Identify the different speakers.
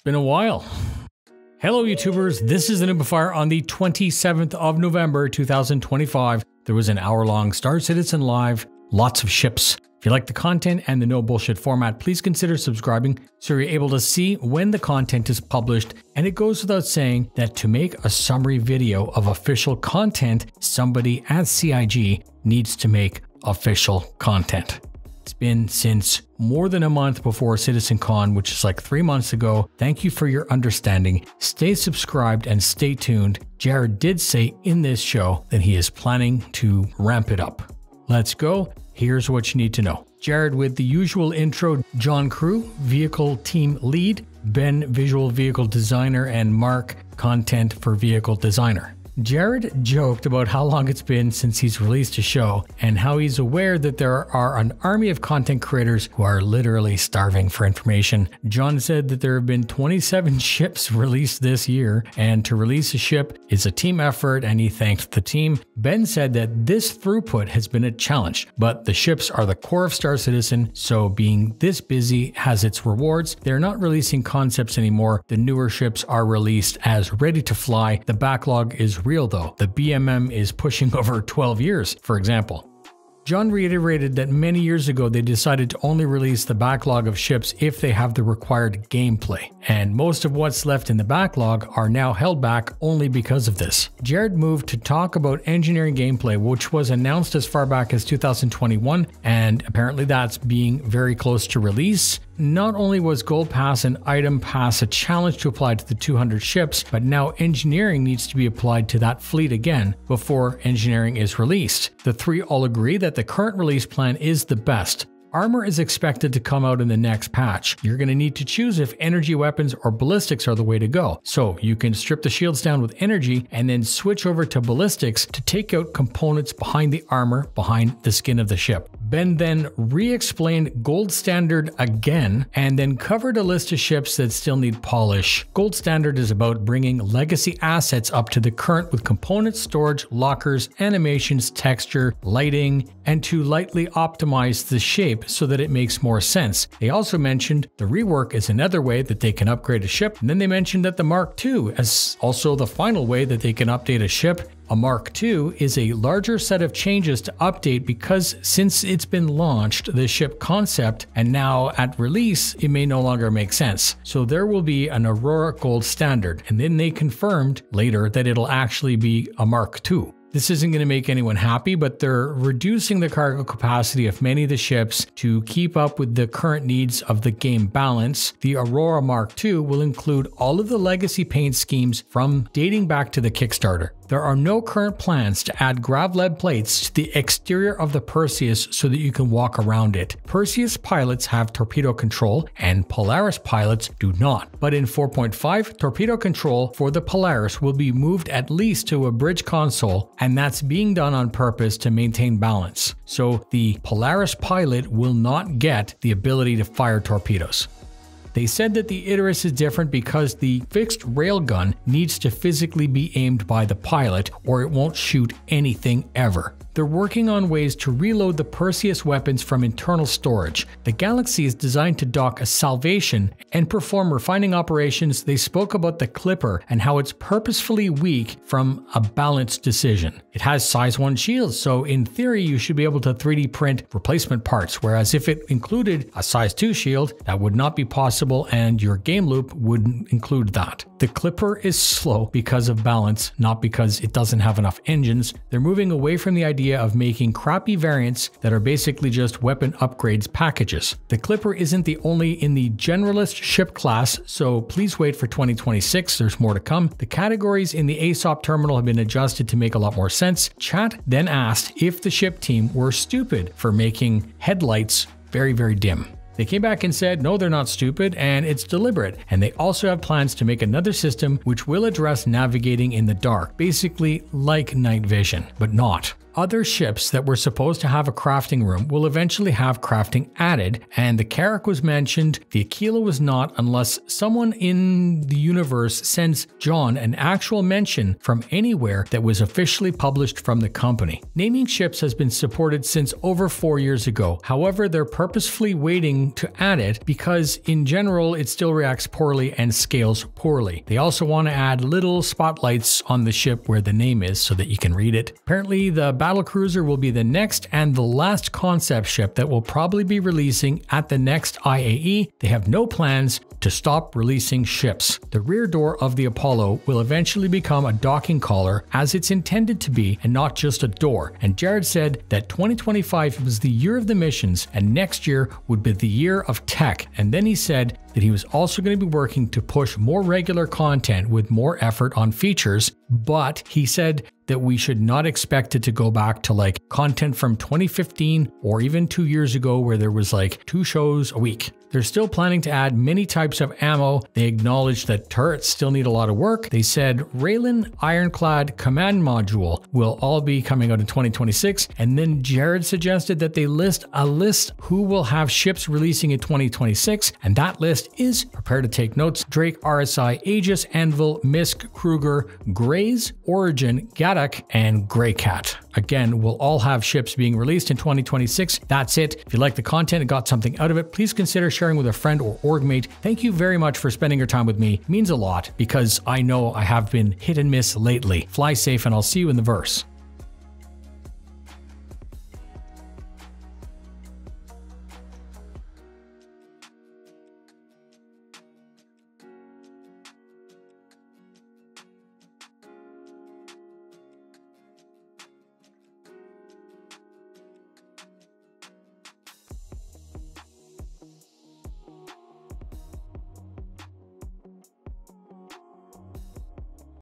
Speaker 1: Been a while. Hello YouTubers, this is the noobifier on the 27th of November 2025. There was an hour-long Star Citizen live, lots of ships. If you like the content and the no bullshit format, please consider subscribing so you're able to see when the content is published. And it goes without saying that to make a summary video of official content, somebody at CIG needs to make official content. It's been since more than a month before CitizenCon, which is like 3 months ago. Thank you for your understanding. Stay subscribed and stay tuned. Jared did say in this show that he is planning to ramp it up. Let's go. Here's what you need to know. Jared with the usual intro, John Crew, vehicle team lead, Ben, visual vehicle designer, and Mark, content for vehicle designer. Jared joked about how long it's been since he's released a show and how he's aware that there are an army of content creators who are literally starving for information. John said that there have been 27 ships released this year, and to release a ship is a team effort, and he thanked the team. Ben said that this throughput has been a challenge, but the ships are the core of Star Citizen, so being this busy has its rewards. They're not releasing concepts anymore. The newer ships are released as ready to fly. The backlog is real though. The BMM is pushing over 12 years, for example. John reiterated that many years ago they decided to only release the backlog of ships if they have the required gameplay, and most of what's left in the backlog are now held back only because of this. Jared moved to talk about engineering gameplay, which was announced as far back as 2021, and apparently that's being very close to release. Not only was Gold Pass and Item Pass a challenge to apply to the 200 ships, but now engineering needs to be applied to that fleet again before engineering is released. The three all agree that the current release plan is the best. Armor is expected to come out in the next patch. You're going to need to choose if energy weapons or ballistics are the way to go. So you can strip the shields down with energy and then switch over to ballistics to take out components behind the armor, behind the skin of the ship. Ben then re-explained Gold Standard again and then covered a list of ships that still need polish. Gold Standard is about bringing legacy assets up to the current with components, storage, lockers, animations, texture, lighting, and to lightly optimize the shape so that it makes more sense. They also mentioned the rework is another way that they can upgrade a ship, and then they mentioned that the Mark II is also the final way that they can update a ship. A Mark II is a larger set of changes to update because since it's been launched, the ship concept, and now at release, it may no longer make sense. So there will be an Aurora Gold Standard, and then they confirmed later that it'll actually be a Mark II. This isn't going to make anyone happy, but they're reducing the cargo capacity of many of the ships to keep up with the current needs of the game balance. The Aurora Mark II will include all of the legacy paint schemes from dating back to the Kickstarter. There are no current plans to add gravled plates to the exterior of the Perseus so that you can walk around it. Perseus pilots have torpedo control and Polaris pilots do not. But in 4.5, torpedo control for the Polaris will be moved at least to a bridge console, and that's being done on purpose to maintain balance. So the Polaris pilot will not get the ability to fire torpedoes. They said that the Icarus is different because the fixed railgun needs to physically be aimed by the pilot or it won't shoot anything ever. They're working on ways to reload the Perseus weapons from internal storage. The Galaxy is designed to dock a Salvation and perform refining operations. They spoke about the Clipper and how it's purposefully weak from a balanced decision. It has size 1 shields, so in theory you should be able to 3D print replacement parts, whereas if it included a size 2 shield, that would not be possible and your game loop wouldn't include that. The Clipper is slow because of balance, not because it doesn't have enough engines. They're moving away from the idea of making crappy variants that are basically just weapon upgrades packages. The Clipper isn't the only in the generalist ship class, so please wait for 2026, there's more to come. The categories in the ASOP terminal have been adjusted to make a lot more sense. Chat then asked if the ship team were stupid for making headlights very, very dim. They came back and said, no, they're not stupid and it's deliberate. And they also have plans to make another system which will address navigating in the dark, basically like night vision, but not. other ships that were supposed to have a crafting room will eventually have crafting added, and the Carrack was mentioned, the Aquila was not, unless someone in the universe sends John an actual mention from anywhere that was officially published from the company. Naming ships has been supported since over 4 years ago. However, they're purposefully waiting to add it because in general it still reacts poorly and scales poorly. They also want to add little spotlights on the ship where the name is so that you can read it. Apparently the battlecruiser will be the next and the last concept ship that will probably be releasing at the next IAE. They have no plans to stop releasing ships. The rear door of the Apollo will eventually become a docking collar as it's intended to be and not just a door. And Jared said that 2025 was the year of the missions and next year would be the year of tech. And then he said that he was also going to be working to push more regular content with more effort on features, but he said that we should not expect it to go back to like content from 2015 or even 2 years ago where there was like 2 shows a week. They're still planning to add many types of ammo. They acknowledged that turrets still need a lot of work. They said Raylan Ironclad Command Module will all be coming out in 2026. And then Jared suggested that they list who will have ships releasing in 2026. And that list is, prepare to take notes, Drake, RSI, Aegis, Anvil, Misk, Kruger, Grays, Origin, Gaddock, and Greycat. Again, we'll all have ships being released in 2026. That's it. If you like the content and got something out of it, please consider sharing with a friend or orgmate. Thank you very much for spending your time with me. It means a lot because I know I have been hit and miss lately. Fly safe and I'll see you in the verse.